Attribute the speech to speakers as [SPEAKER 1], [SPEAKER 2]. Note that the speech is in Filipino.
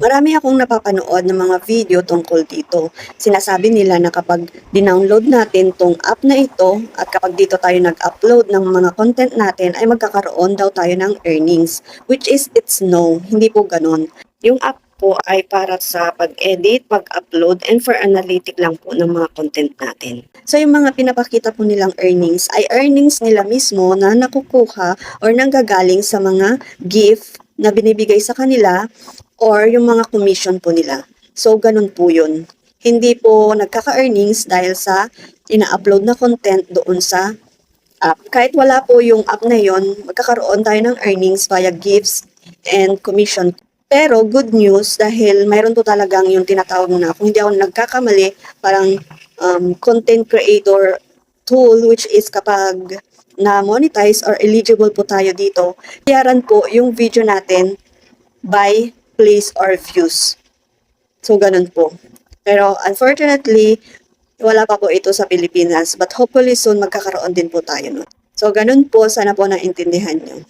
[SPEAKER 1] Marami akong napapanood ng mga video tungkol dito. Sinasabi nila na kapag dinownload natin tong app na ito at kapag dito tayo nag-upload ng mga content natin ay magkakaroon daw tayo ng earnings. Which is, it's no. Hindi po ganun. Yung app po ay para sa pag-edit, pag-upload, and for analytic lang po ng mga content natin. So yung mga pinapakita po nilang earnings ay earnings nila mismo na nakukuha or nanggagaling sa mga gift na binibigay sa kanila or yung mga commission po nila. So, ganun po yun. Hindi po nagkaka-earnings dahil sa ina-upload na content doon sa app. Kahit wala po yung app na yon, magkakaroon tayo ng earnings via gifts and commission. Pero good news dahil mayroon po talagang yung tinatawag na, kung hindi ako nagkakamali, parang content creator tool which is kapag na-monetize or eligible po tayo dito, bayaran po yung video natin by plays or views. So, ganun po. Pero unfortunately, wala pa po ito sa Pilipinas. But hopefully soon magkakaroon din po tayo nun. So, ganun po. Sana po naintindihan nyo.